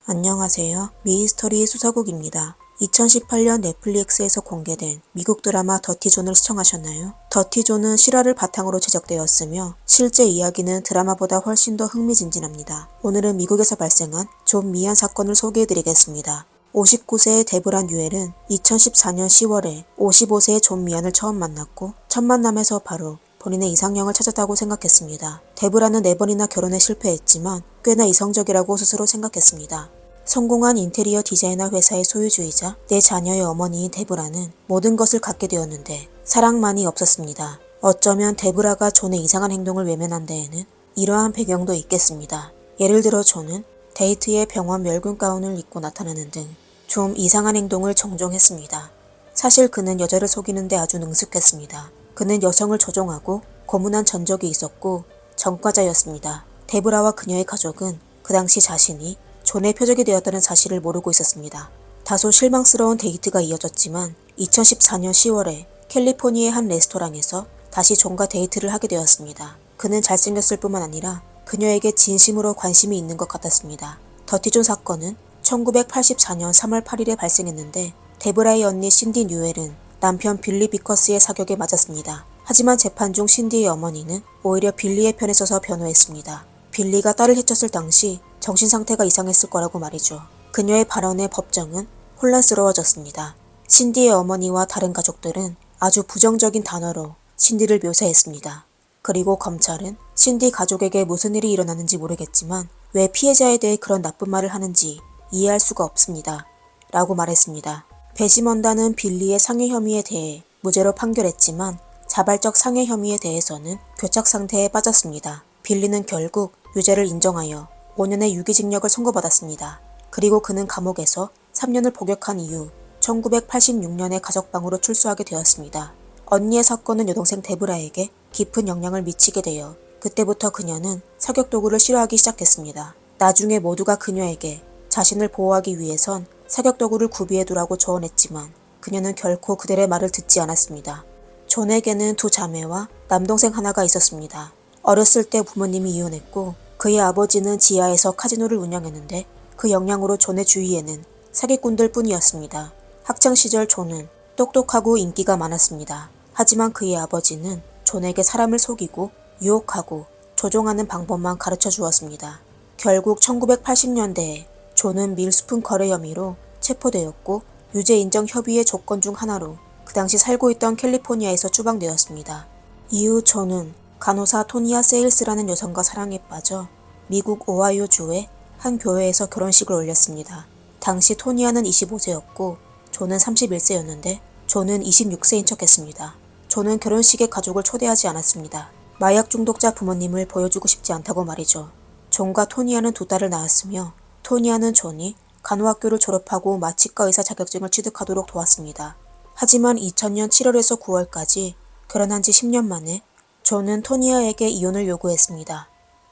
안녕하세요. 미스터리 수사국입니다. 2018년 넷플릭스에서 공개된 미국 드라마 더티존을 시청하셨나요? 더티존은 실화를 바탕으로 제작되었으며 실제 이야기는 드라마보다 훨씬 더 흥미진진합니다. 오늘은 미국에서 발생한 존 미안 사건을 소개해드리겠습니다. 59세의 데브라 뉴엘은 2014년 10월에 55세의 존 미안을 처음 만났고 첫 만남에서 바로 본인의 이상형을 찾았다고 생각했습니다. 데브라는 4번이나 결혼에 실패했지만 꽤나 이성적이라고 스스로 생각했습니다. 성공한 인테리어 디자이너 회사의 소유주이자 4자녀의 어머니인 데브라는 모든 것을 갖게 되었는데 사랑만이 없었습니다. 어쩌면 데브라가 존의 이상한 행동을 외면한 데에는 이러한 배경도 있겠습니다. 예를 들어 존은 데이트에 병원 멸군 가운을 입고 나타나는 등 좀 이상한 행동을 종종 했습니다. 사실 그는 여자를 속이는데 아주 능숙했습니다. 그는 여성을 조종하고 고문한 전적이 있었고 전과자였습니다. 데브라와 그녀의 가족은 그 당시 자신이 존의 표적이 되었다는 사실을 모르고 있었습니다. 다소 실망스러운 데이트가 이어졌지만 2014년 10월에 캘리포니아의 한 레스토랑에서 다시 존과 데이트를 하게 되었습니다. 그는 잘생겼을 뿐만 아니라 그녀에게 진심으로 관심이 있는 것 같았습니다. 더티존 사건은 1984년 3월 8일에 발생했는데 데브라의 언니 신디 뉴엘은 남편 빌리 비커스의 사격에 맞았습니다. 하지만 재판 중 신디의 어머니는 오히려 빌리의 편에 서서 변호했습니다. 빌리가 딸을 해쳤을 당시 정신상태가 이상했을 거라고 말이죠. 그녀의 발언에 법정은 혼란스러워졌습니다. 신디의 어머니와 다른 가족들은 아주 부정적인 단어로 신디를 묘사했습니다. 그리고 검찰은 신디 가족에게 무슨 일이 일어났는지 모르겠지만 왜 피해자에 대해 그런 나쁜 말을 하는지 이해할 수가 없습니다. 라고 말했습니다. 배심원단은 빌리의 상해 혐의에 대해 무죄로 판결했지만 자발적 상해 혐의에 대해서는 교착 상태에 빠졌습니다. 빌리는 결국 유죄를 인정하여 5년의 유기징역을 선고받았습니다. 그리고 그는 감옥에서 3년을 복역한 이후 1986년에 가석방으로 출소하게 되었습니다. 언니의 사건은 여동생 데브라에게 깊은 영향을 미치게 되어 그때부터 그녀는 사격 도구를 싫어하기 시작했습니다. 나중에 모두가 그녀에게 자신을 보호하기 위해선 사격 도구를 구비해두라고 조언했지만 그녀는 결코 그들의 말을 듣지 않았습니다. 존에게는 2 자매와 남동생 하나가 있었습니다. 어렸을 때 부모님이 이혼했고 그의 아버지는 지하에서 카지노를 운영했는데 그 영향으로 존의 주위에는 사기꾼들 뿐이었습니다. 학창시절 존은 똑똑하고 인기가 많았습니다. 하지만 그의 아버지는 존에게 사람을 속이고 유혹하고 조종하는 방법만 가르쳐 주었습니다. 결국 1980년대에 존은 밀수품 거래 혐의로 체포되었고 유죄 인정 협의의 조건 중 하나로 그 당시 살고 있던 캘리포니아에서 추방되었습니다. 이후 존은 간호사 토니아 세일스라는 여성과 사랑에 빠져 미국 오하이오주의 한 교회에서 결혼식을 올렸습니다. 당시 토니아는 25세였고 존은 31세였는데 존은 26세인 척했습니다. 존은 결혼식에 가족을 초대하지 않았습니다. 마약 중독자 부모님을 보여주고 싶지 않다고 말이죠. 존과 토니아는 2딸을 낳았으며 토니아는 존이 간호학교를 졸업하고 마취과 의사 자격증을 취득하도록 도왔습니다. 하지만 2000년 7월에서 9월까지 결혼한 지 10년 만에 존은 토니아에게 이혼을 요구했습니다.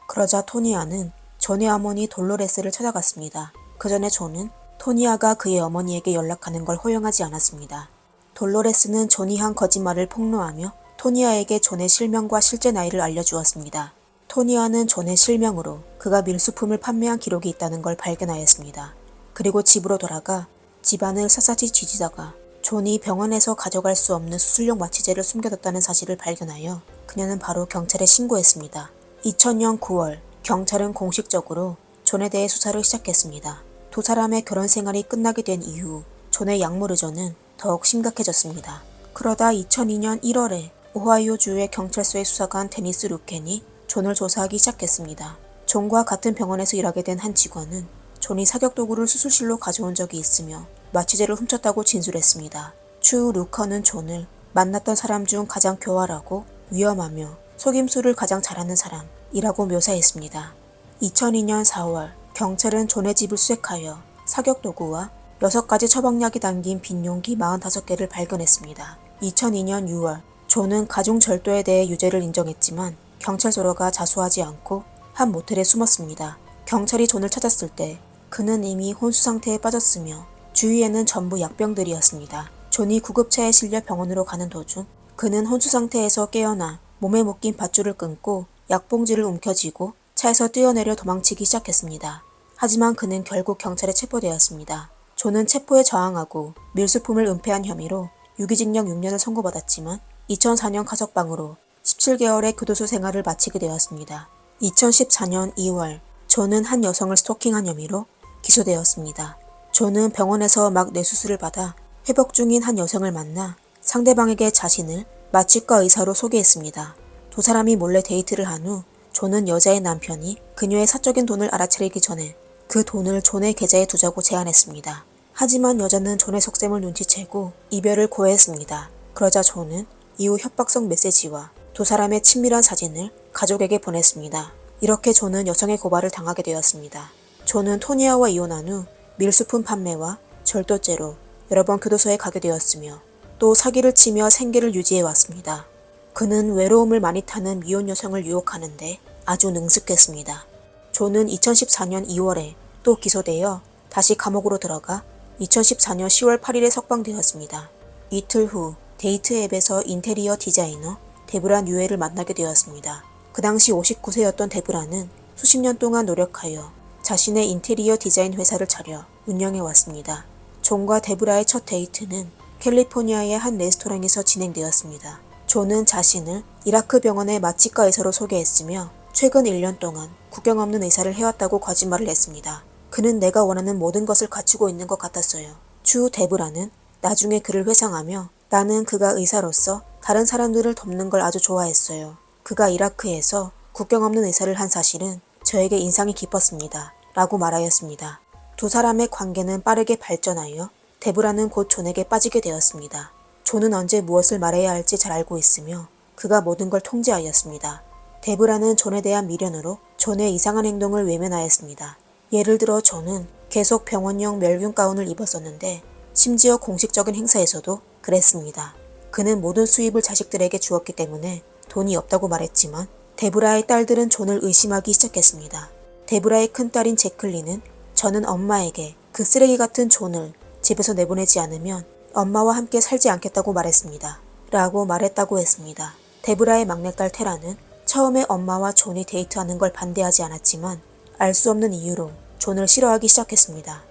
그러자 토니아는 존의 어머니 돌로레스를 찾아갔습니다. 그 전에 존은 토니아가 그의 어머니에게 연락하는 걸 허용하지 않았습니다. 돌로레스는 존이 한 거짓말을 폭로하며 토니아에게 존의 실명과 실제 나이를 알려주었습니다. 토니아는 존의 실명으로 그가 밀수품을 판매한 기록이 있다는 걸 발견하였습니다. 그리고 집으로 돌아가 집안을 샅샅이 뒤지다가 존이 병원에서 가져갈 수 없는 수술용 마취제를 숨겨뒀다는 사실을 발견하여 그녀는 바로 경찰에 신고했습니다. 2000년 9월 경찰은 공식적으로 존에 대해 수사를 시작했습니다. 2 사람의 결혼 생활이 끝나게 된 이후 존의 약물 의존은 더욱 심각해졌습니다. 그러다 2002년 1월에 오하이오주의 경찰서의 수사관 데니스 루켄이 존을 조사하기 시작했습니다. 존과 같은 병원에서 일하게 된 한 직원은 존이 사격 도구를 수술실로 가져온 적이 있으며 마취제를 훔쳤다고 진술했습니다. 추후 루커는 존을 만났던 사람 중 가장 교활하고 위험하며 속임수를 가장 잘하는 사람이라고 묘사했습니다. 2002년 4월 경찰은 존의 집을 수색하여 사격 도구와 6가지 처방약이 담긴 빈 용기 45개를 발견했습니다. 2002년 6월 존은 가중 절도에 대해 유죄를 인정했지만 경찰서로가 자수하지 않고 한 모텔에 숨었습니다. 경찰이 존을 찾았을 때 그는 이미 혼수 상태에 빠졌으며 주위에는 전부 약병들이었습니다. 존이 구급차에 실려 병원으로 가는 도중 그는 혼수 상태에서 깨어나 몸에 묶인 밧줄을 끊고 약봉지를 움켜쥐고 차에서 뛰어내려 도망치기 시작했습니다. 하지만 그는 결국 경찰에 체포되었습니다. 존은 체포에 저항하고 밀수품을 은폐한 혐의로 유기징역 6년을 선고받았지만 2004년 가석방으로 17개월의 교도소 생활을 마치게 되었습니다. 2014년 2월 존은 한 여성을 스토킹한 혐의로 기소되었습니다. 존은 병원에서 막 뇌수술을 받아 회복 중인 한 여성을 만나 상대방에게 자신을 마취과 의사로 소개했습니다. 두 사람이 몰래 데이트를 한 후 존은 여자의 남편이 그녀의 사적인 돈을 알아차리기 전에 그 돈을 존의 계좌에 두자고 제안했습니다. 하지만 여자는 존의 속셈을 눈치채고 이별을 고해했습니다. 그러자 존은 이후 협박성 메시지와 두 사람의 친밀한 사진을 가족에게 보냈습니다. 이렇게 존은 여성의 고발을 당하게 되었습니다. 존은 토니아와 이혼한 후 밀수품 판매와 절도죄로 여러 번 교도소에 가게 되었으며 또 사기를 치며 생계를 유지해왔습니다. 그는 외로움을 많이 타는 미혼 여성을 유혹하는데 아주 능숙했습니다. 존은 2014년 2월에 또 기소되어 다시 감옥으로 들어가 2014년 10월 8일에 석방되었습니다. 이틀 후 데이트 앱에서 인테리어 디자이너 데브라 뉴엘을 만나게 되었습니다. 그 당시 59세였던 데브라는 수십 년 동안 노력하여 자신의 인테리어 디자인 회사를 차려 운영해왔습니다. 존과 데브라의 첫 데이트는 캘리포니아의 한 레스토랑에서 진행되었습니다. 존은 자신을 이라크 병원의 마취과 의사로 소개했으며 최근 1년 동안 국경 없는 의사를 해왔다고 거짓말을 했습니다. 그는 내가 원하는 모든 것을 갖추고 있는 것 같았어요. 추후 데브라는 나중에 그를 회상하며 나는 그가 의사로서 다른 사람들을 돕는 걸 아주 좋아했어요. 그가 이라크에서 국경 없는 의사를 한 사실은 저에게 인상이 깊었습니다. 라고 말하였습니다. 두 사람의 관계는 빠르게 발전하여 데브라는 곧 존에게 빠지게 되었습니다. 존은 언제 무엇을 말해야 할지 잘 알고 있으며 그가 모든 걸 통제하였습니다. 데브라는 존에 대한 미련으로 존의 이상한 행동을 외면하였습니다. 예를 들어 존은 계속 병원용 멸균 가운을 입었었는데 심지어 공식적인 행사에서도 그랬습니다. 그는 모든 수입을 자식들에게 주었기 때문에 돈이 없다고 말했지만 데브라의 딸들은 존을 의심하기 시작했습니다. 데브라의 큰딸인 제클린은 저는 엄마에게 그 쓰레기 같은 존을 집에서 내보내지 않으면 엄마와 함께 살지 않겠다고 말했습니다. 라고 말했다고 했습니다. 데브라의 막내딸 테라는 처음에 엄마와 존이 데이트하는 걸 반대하지 않았지만 알 수 없는 이유로 존을 싫어하기 시작했습니다.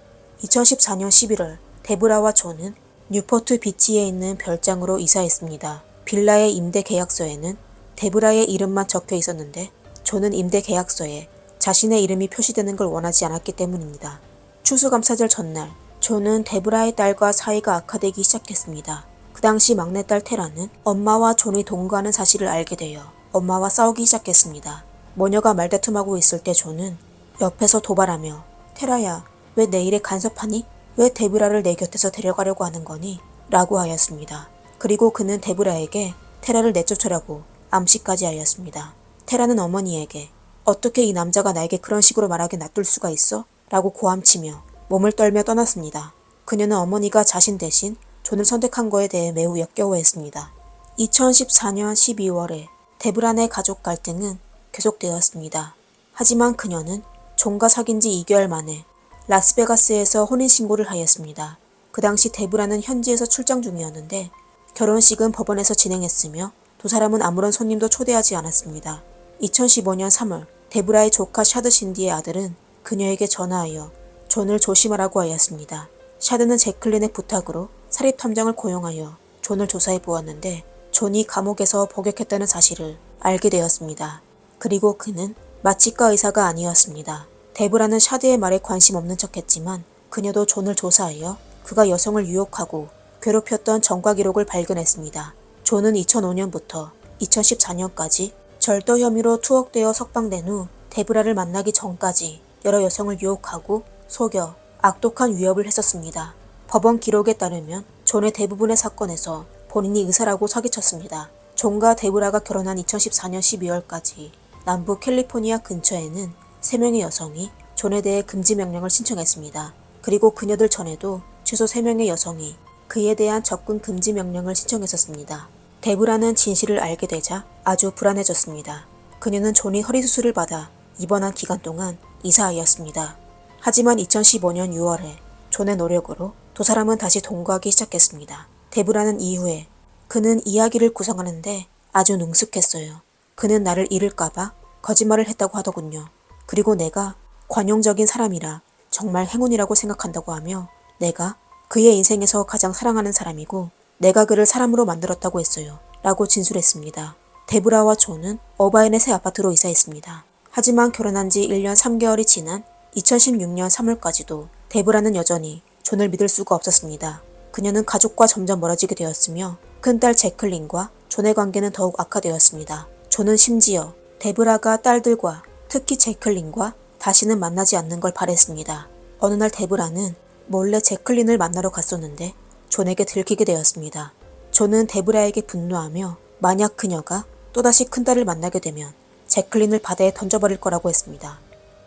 2014년 11월 데브라와 존은 뉴포트 비치에 있는 별장으로 이사했습니다. 빌라의 임대 계약서에는 데브라의 이름만 적혀 있었는데 존은 임대 계약서에 자신의 이름이 표시되는 걸 원하지 않았기 때문입니다. 추수감사절 전날 존은 데브라의 딸과 사이가 악화되기 시작했습니다. 그 당시 막내딸 테라는 엄마와 존이 동거하는 사실을 알게 되어 엄마와 싸우기 시작했습니다. 모녀가 말다툼하고 있을 때 존은 옆에서 도발하며 테라야, 왜 내 일에 간섭하니? 왜 데브라를 내 곁에서 데려가려고 하는 거니? 라고 하였습니다. 그리고 그는 데브라에게 테라를 내쫓으라고 암시까지 하였습니다. 테라는 어머니에게 어떻게 이 남자가 나에게 그런 식으로 말하게 놔둘 수가 있어? 라고 고함치며 몸을 떨며 떠났습니다. 그녀는 어머니가 자신 대신 존을 선택한 거에 대해 매우 역겨워했습니다. 2014년 12월에 데브라 내 가족 갈등은 계속되었습니다. 하지만 그녀는 존과 사귄 지 2개월 만에 라스베가스에서 혼인신고를 하였습니다. 그 당시 데브라는 현지에서 출장 중이었는데 결혼식은 법원에서 진행했으며 두 사람은 아무런 손님도 초대하지 않았습니다. 2015년 3월 데브라의 조카 샤드 신디의 아들은 그녀에게 전화하여 존을 조심하라고 하였습니다. 샤드는 제클린의 부탁으로 사립탐정을 고용하여 존을 조사해 보았는데 존이 감옥에서 복역했다는 사실을 알게 되었습니다. 그리고 그는 마취과 의사가 아니었습니다. 데브라는 샤드의 말에 관심 없는 척했지만 그녀도 존을 조사하여 그가 여성을 유혹하고 괴롭혔던 전과 기록을 발견했습니다. 존은 2005년부터 2014년까지 절도 혐의로 투옥되어 석방된 후 데브라를 만나기 전까지 여러 여성을 유혹하고 속여 악독한 위협을 했었습니다. 법원 기록에 따르면 존의 대부분의 사건에서 본인이 의사라고 사기쳤습니다. 존과 데브라가 결혼한 2014년 12월까지 남부 캘리포니아 근처에는 3명의 여성이 존에 대해 금지 명령을 신청했습니다. 그리고 그녀들 전에도 최소 3명의 여성이 그에 대한 접근 금지 명령을 신청했었습니다. 데브라는 진실을 알게 되자 아주 불안해졌습니다. 그녀는 존이 허리 수술을 받아 입원한 기간 동안 이사하였습니다. 하지만 2015년 6월에 존의 노력으로 두 사람은 다시 동거하기 시작했습니다. 데브라는 이후에 그는 이야기를 구성하는데 아주 능숙했어요. 그는 나를 잃을까봐 거짓말을 했다고 하더군요. 그리고 내가 관용적인 사람이라 정말 행운이라고 생각한다고 하며 내가 그의 인생에서 가장 사랑하는 사람이고 내가 그를 사람으로 만들었다고 했어요. 라고 진술했습니다. 데브라와 존은 어바인의 새 아파트로 이사했습니다. 하지만 결혼한 지 1년 3개월이 지난 2016년 3월까지도 데브라는 여전히 존을 믿을 수가 없었습니다. 그녀는 가족과 점점 멀어지게 되었으며 큰딸 제클린과 존의 관계는 더욱 악화되었습니다. 존은 심지어 데브라가 딸들과 특히 제클린과 다시는 만나지 않는 걸 바랬습니다. 어느 날 데브라는 몰래 제클린을 만나러 갔었는데 존에게 들키게 되었습니다. 존은 데브라에게 분노하며 만약 그녀가 또다시 큰딸을 만나게 되면 제클린을 바다에 던져버릴 거라고 했습니다.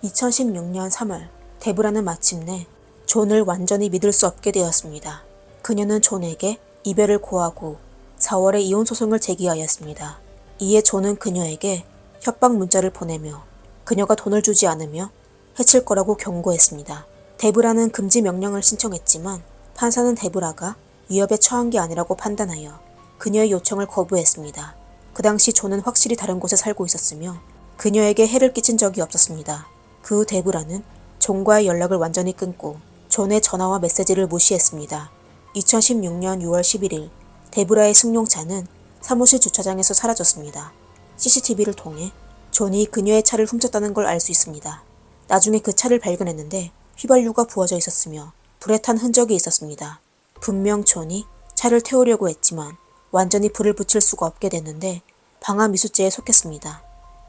2016년 3월 데브라는 마침내 존을 완전히 믿을 수 없게 되었습니다. 그녀는 존에게 이별을 고하고 4월에 이혼 소송을 제기하였습니다. 이에 존은 그녀에게 협박 문자를 보내며 그녀가 돈을 주지 않으며 해칠 거라고 경고했습니다. 데브라는 금지 명령을 신청했지만 판사는 데브라가 위협에 처한 게 아니라고 판단하여 그녀의 요청을 거부했습니다. 그 당시 존은 확실히 다른 곳에 살고 있었으며 그녀에게 해를 끼친 적이 없었습니다. 그 후 데브라는 존과의 연락을 완전히 끊고 존의 전화와 메시지를 무시했습니다. 2016년 6월 11일 데브라의 승용차는 사무실 주차장에서 사라졌습니다. CCTV를 통해 존이 그녀의 차를 훔쳤다는 걸 알 수 있습니다. 나중에 그 차를 발견했는데 휘발유가 부어져 있었으며 불에 탄 흔적이 있었습니다. 분명 존이 차를 태우려고 했지만 완전히 불을 붙일 수가 없게 됐는데 방화 미수죄에 속했습니다.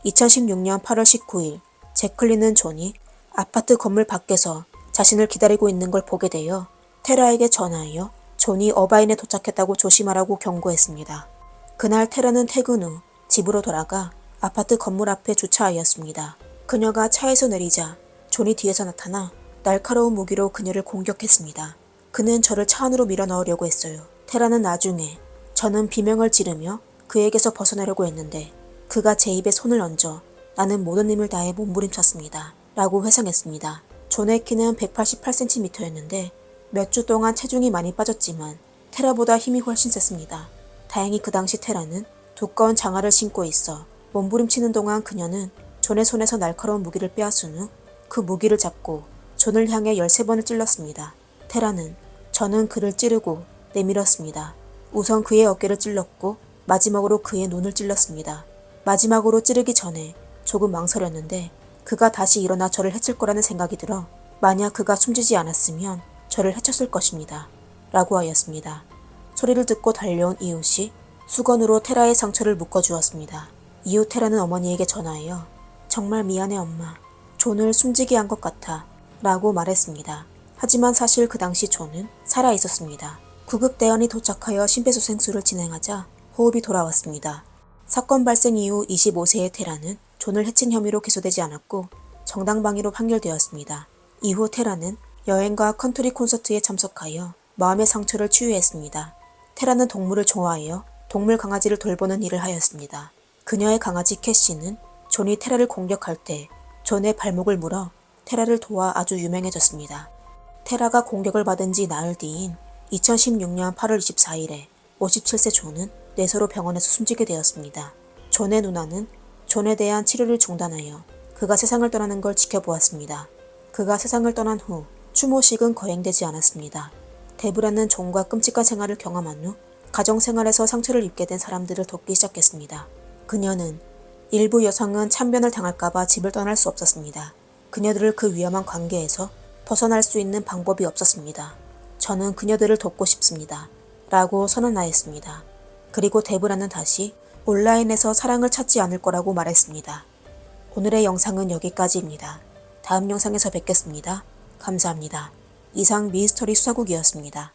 2016년 8월 19일 제클린은 존이 아파트 건물 밖에서 자신을 기다리고 있는 걸 보게 되어 테라에게 전화하여 존이 어바인에 도착했다고 조심하라고 경고했습니다. 그날 테라는 퇴근 후 집으로 돌아가 아파트 건물 앞에 주차하였습니다. 그녀가 차에서 내리자 존이 뒤에서 나타나 날카로운 무기로 그녀를 공격했습니다. 그는 저를 차 안으로 밀어 넣으려고 했어요. 테라는 나중에 저는 비명을 지르며 그에게서 벗어나려고 했는데 그가 제 입에 손을 얹어 나는 모든 힘을 다해 몸부림쳤습니다. 라고 회상했습니다. 존의 키는 188cm였는데 몇 주 동안 체중이 많이 빠졌지만 테라보다 힘이 훨씬 셌습니다. 다행히 그 당시 테라는 두꺼운 장화를 신고 있어 몸부림치는 동안 그녀는 존의 손에서 날카로운 무기를 빼앗은 후 그 무기를 잡고 존을 향해 13번을 찔렀습니다. 테라는 저는 그를 찌르고 내밀었습니다. 우선 그의 어깨를 찔렀고 마지막으로 그의 눈을 찔렀습니다. 마지막으로 찌르기 전에 조금 망설였는데 그가 다시 일어나 저를 해칠 거라는 생각이 들어 만약 그가 숨지지 않았으면 저를 해쳤을 것입니다. 라고 하였습니다. 소리를 듣고 달려온 이웃이 수건으로 테라의 상처를 묶어주었습니다. 이후 테라는 어머니에게 전화하여 정말 미안해 엄마. 존을 숨지게 한 것 같아. 라고 말했습니다. 하지만 사실 그 당시 존은 살아 있었습니다. 구급대원이 도착하여 심폐소생술을 진행하자 호흡이 돌아왔습니다. 사건 발생 이후 25세의 테라는 존을 해친 혐의로 기소되지 않았고 정당방위로 판결되었습니다. 이후 테라는 여행과 컨트리 콘서트에 참석하여 마음의 상처를 치유했습니다. 테라는 동물을 좋아하여 동물 강아지를 돌보는 일을 하였습니다. 그녀의 강아지 캐시는 존이 테라를 공격할 때 존의 발목을 물어 테라를 도와 아주 유명해졌습니다. 테라가 공격을 받은 지 나흘 뒤인 2016년 8월 24일에 57세 존은 뇌소로 병원에서 숨지게 되었습니다. 존의 누나는 존에 대한 치료를 중단하여 그가 세상을 떠나는 걸 지켜보았습니다. 그가 세상을 떠난 후 추모식은 거행되지 않았습니다. 데브라는 존과 끔찍한 생활을 경험한 후 가정생활에서 상처를 입게 된 사람들을 돕기 시작했습니다. 그녀는 일부 여성은 참변을 당할까봐 집을 떠날 수 없었습니다. 그녀들을 그 위험한 관계에서 벗어날 수 있는 방법이 없었습니다. 저는 그녀들을 돕고 싶습니다. 라고 선언하였습니다. 그리고 데브라는 다시 온라인에서 사랑을 찾지 않을 거라고 말했습니다. 오늘의 영상은 여기까지입니다. 다음 영상에서 뵙겠습니다. 감사합니다. 이상 미스터리 수사국이었습니다.